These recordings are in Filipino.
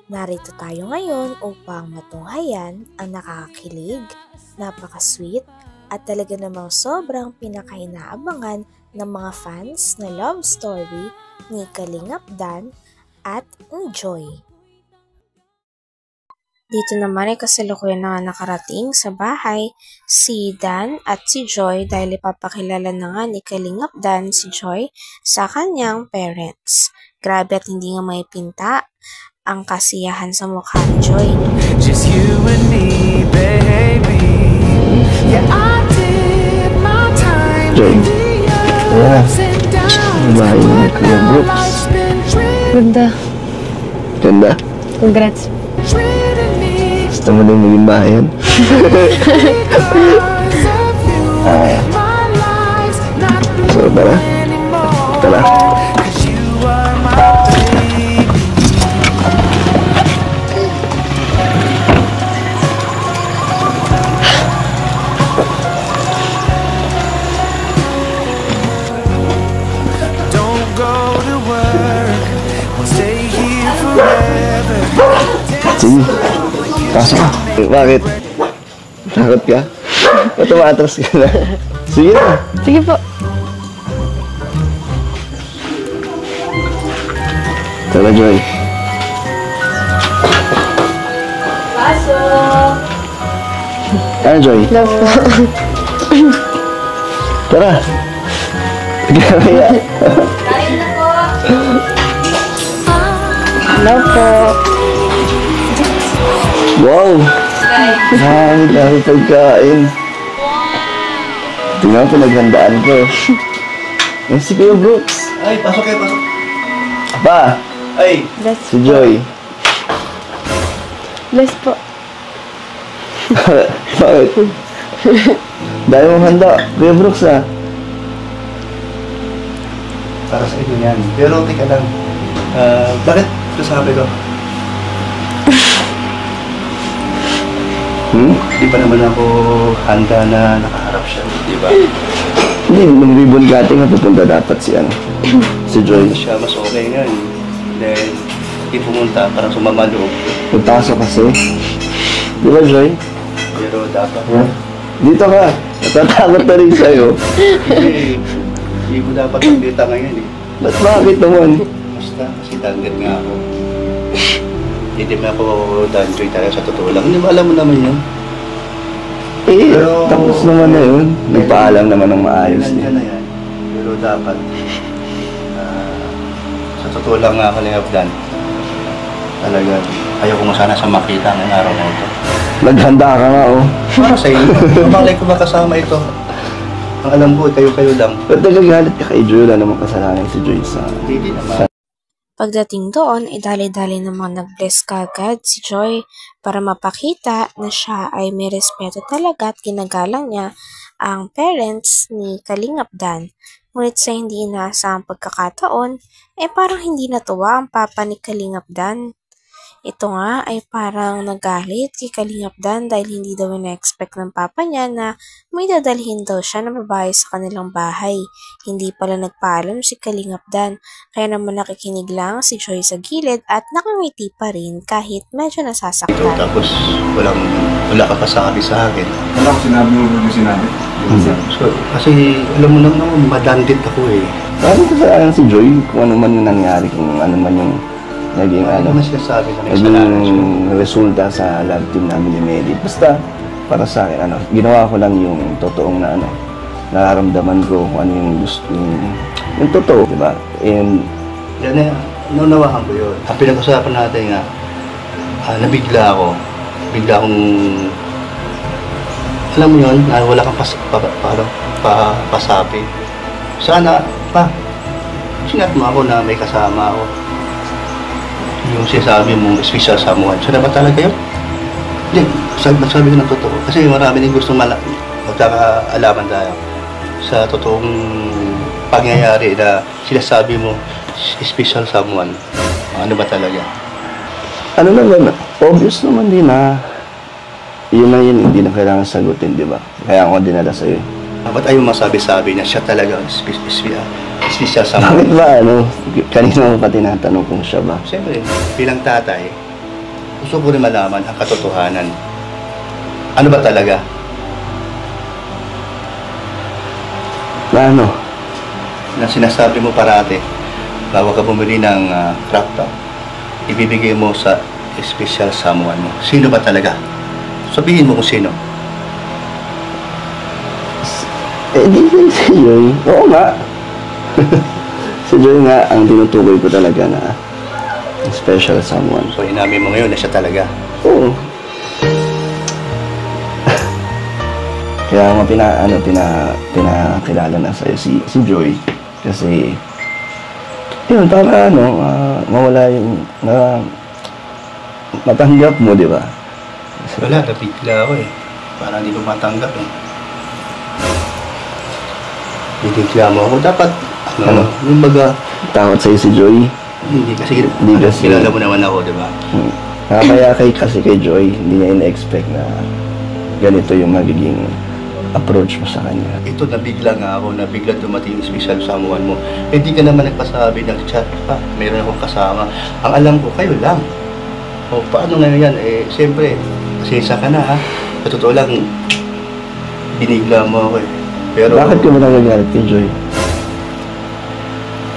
Narito tayo ngayon upang matunghayan ang nakakakilig, napaka-sweet at talaga namang sobrang pinakainaabangan ng mga fans na love story ni Kalingap Dan at ni Joy. Dito naman ay kasalukuyan na nakarating sa bahay si Dan at si Joy dahil ipapakilala na nga ni Kalingap Dan si Joy sa kanyang parents. Grabe at hindi nga may pinta ang kasiyahan sa mukha ni Joy. Just you and me, baby. Yeah, I did my time with the ups and downs. Kuya Brooks. Ganda. Ganda. Congrats. Gusto mo din maging bahayan? So, tara. Tara. Sige, pasok ka. Bakit? Takot ka? O tumatras ka na? Sige na. Sige po. Tara, Joy. Pasok! Ano, Joy? Love po. Tara. Gamaya. Kain na po. Love po. Wow! Dami pagkain. Tingnan ko, pinaghandaan ko. Yan si Kuya Brooks. Ay, pasok kayo, pasok. Pa! Ay! Bless Si Joy. Bless po. Bakit? Dahil mong handa. Kuya Brooks, ah. Para sa inyo yan. Pero, tika lang. Bakit ito sabi ko? Di ba naman ako handa na nakaharap siya, di ba? Hindi, nung ribbon cutting, pupunta dapat si si Joy. Siya mas okay nga. Then, hindi pumunta, parang sumama loob. Pagpasok kasi. Di ba, Joy? Pero dapat. Dito ka. Natatakot na rin sa'yo. Hindi ko dapat magkita ngayon eh. Bakit naman? Basta, kasi danggit nga ako. Hindi mo ako danjoy talaga sa totoo lang. Hindi mo alam mo naman yun. Eh, Pero, tapos naman na yun. Nagpaalam naman ng maayos Nandiyan niya. na yan. Pero dapat, sa totoo lang nga Kalingap Dan, talaga, ayaw ko sana sa makita ng araw na ito. Naghanda ka nga, oh. Para sa inyo, kamalay ko makasama ito. Ang alam ko, kayo-kayo lang. Ba't nagagalit ka kay Joy? Wala namang kasalanan si Joy sa... Hindi naman. Pagdating doon, idali-dali namang nag-bless kagad si Joy para mapakita na siya ay may respeto talaga at ginagalang niya ang parents ni Kalingap Dan. Ngunit sa hindi inaasahang pagkakataon, parang hindi natuwa ang papa ni Kalingap Dan. Ito nga ay parang nagalit kay Kalingap Dan dahil hindi daw na-expect ng papa niya na may dadalhin daw siya na babae sa kanilang bahay. Hindi pala nagpaalam si Kalingap Dan, kaya naman nakikinig lang si Joy sa gilid at nakangiti pa rin kahit medyo Ito, nasasaktan. tapos wala ka pasabi sa akin. Wala ko sinabi mo yung sinabi. So, kasi alam mo naman, madandit ako eh. Bakit kasalanan si Joy? Kung ano man yung nangyari, kung ano man yung naging Ano ano, naman sinasabi na may kasalanan siya? naging resulta sa love team namin ni Medi. Basta, para sa akin, ginawa ko lang yung totoong na nararamdaman ko kung ano yung gusto, yung totoo, di ba? And, Yan eh, naunawahan ko yun. Ang pinag-usapan natin nga, nabigla ako. Bigla akong, alam mo yun, wala kang pasabi. Sana, sinat mo ako na may kasama ako. Yung sinasabi mong special someone. Sana ba talaga yun? Hindi, sabi ko ng totoo. Kasi marami din gustong magkakaalaman tayo sa totoong pangyayari na sinasabi mo special someone. Ano ba talaga? ano naman, obvious naman din na yun na yun, hindi na kailangan sagutin, di ba? Kaya ako dinala sa'yo. Ba't ayaw masabi-sabi na siya talaga special sa Bakit ba, kanina mo pa tinatanong kung siya ba? Siyempre, bilang tatay, gusto ko rin malaman ang katotohanan. Ano ba talaga? Na ano? Na sinasabi mo parati, bago ka bumili ng crop top, ibibigay mo sa special someone mo. Sino ba talaga? Sabihin mo kung sino. Di si Joy. Oo nga. Si Joy nga ang tinutukoy ko talaga na special someone. So inamin mo ngayon na siya talaga. Oo. Kaya nga pinakilala na sa'yo si Joy. Kasi, yun, para mawala yung, matanggap mo, di ba? Wala, nabigla ako eh. Parang hindi ko matanggap eh. Binigla mo ako. Dapat, yung baga, Takot sa'yo si Joy. hindi kasi kilala mo naman ako, di ba? Kaya kasi kay Joy, hindi niya in-expect na ganito yung magiging approach mo sa kanya. Ito, nabigla nga ako, nabigla dumating yung special someone mo. Hindi ka naman nagpasabi, nag-chat pa, meron akong kasama. Ang alam ko, kayo lang. O, paano ngayon yan? Eh, siyempre, pasensya ka na ha. Sa totoo lang, binigla mo ako eh. Pero, Bakit ka ba nagagalit kay Joy?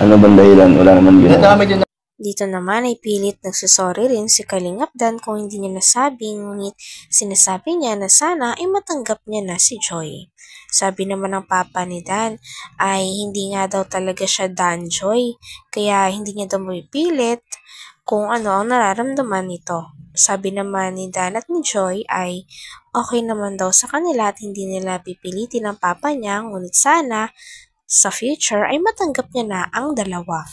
Ano bang dahilan? Wala naman ginawa. nadami din Dito naman ay pilit nagsusorry rin si Kalingap Dan kung hindi niya nasabi, ngunit sinasabi niya na sana ay matanggap niya na si Joy. Sabi naman ng papa ni Dan ay hindi nga daw talaga siya Dan Joy, kaya hindi niya daw mapipilit kung ano ang nararamdaman nito. Sabi naman ni Dan at ni Joy ay okay naman daw sa kanila at hindi nila pipilitin ng papa niya, ngunit sana sa future ay matanggap niya na ang dalawa.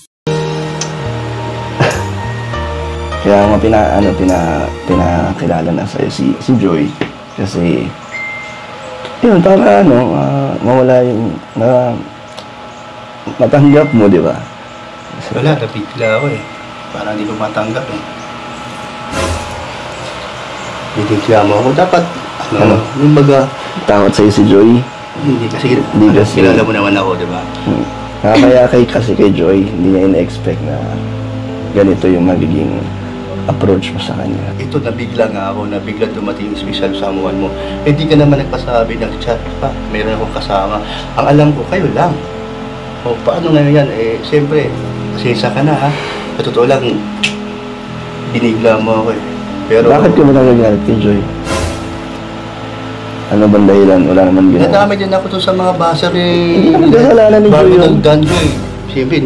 Kaya nga pinakilala na sa'yo si Joy. Kasi, yun, para mawala yung, matanggap mo, di ba? wala, nabigla ako eh. Parang hindi ko matanggap eh. Binigla mo ako. Dapat, yung baga, Takot sa'yo si Joy. hindi kasi kilala mo naman ako, di ba? Kaya kasi kay Joy, hindi niya in-expect na ganito yung magiging approach mo sa kanya. Ito, nabigla nga ako, nabigla dumating yung special someone mo. Hindi ka naman nagpasabi, nag-chat pa, meron akong kasama. Ang alam ko, kayo lang. O, paano ngayon yan? Eh, siyempre, pasensya ka na ha. Sa totoo lang, binigla mo ako eh. Pero, Bakit ka ba nagagalit kay Joy? Ano bang dahilan? Wala naman ginawa. nadami din ako to sa mga baser eh. Hindi naman kasalanan ni Joy Bago yun. nag-danjo eh. Siyempre,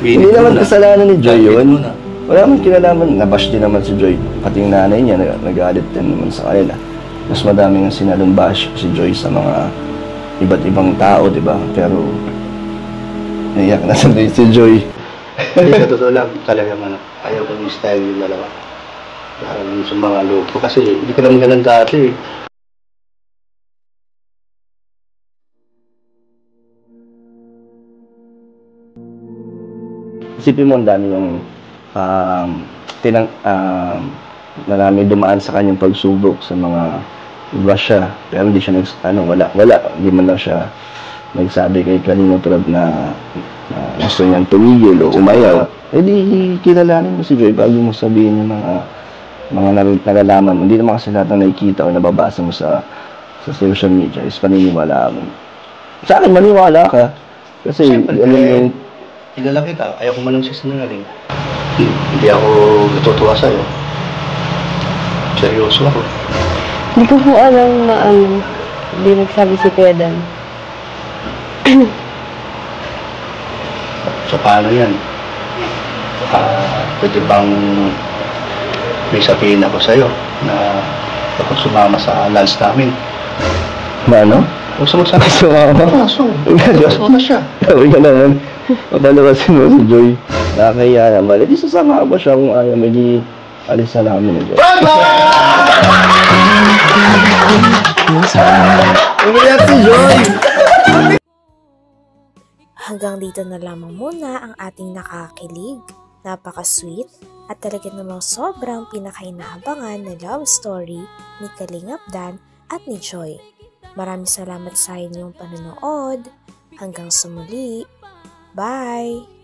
Hindi naman kasalanan ni Joy Danjo yun. muna. Wala naman kinalaman. Nabash din naman si Joy. Pati yung nanay niya, nagalit din naman sa kanila. Mas madami nga sinalong bash si Joy sa mga iba't ibang tao, di ba? Pero, naiyak na sa si Joy. Hindi, sa totoo lang, talaga man. Ayaw ko yung style yung dalawa. Parang sa mga loob ko. Kasi hindi ko naman ganun dati eh. Isipin mo, ang dami yung marami dumaan sa kanyang pagsubok sa mga iba siya. Pero hindi siya hindi man lang siya nagsabi kay Kalinga Prab na gusto niyang tumigil o umayaw. Eh di kilalanin mo si Joy bago mo sabihin yung mga nalalaman mo. Hindi naman kasi lahat na nakikita o nababasa mo sa social media is paniniwala mo. Sa akin, maniwala ka. Kasi, Siyempre, alam mo yung kilala kita, ayaw ko manong sisinungaling. Hindi ako natutuwa sa'yo. Seryoso ako. Hindi ko po alam na hindi nagsabi si Kuya Dan. So, paano yan? Pwede bang may sabihin ako sa'yo na kapag sumama sa lunch namin, ano? huwag sumasabi. Sumama? Sumasabi na siya. Sabi ka naman, mapalawasin mo si Joy. Nakakaya naman. Di sasama ba siya kung ayaw, may di alis na namin ni Joy. Umiyak si Joy! Hanggang dito na lamang muna ang ating nakakilig, napaka-sweet, at talaga namang sobrang pinakainahabangan na love story ni Kalingap Dan at ni Joy. Maraming salamat sa inyong panonood. Hanggang sa muli. Bye!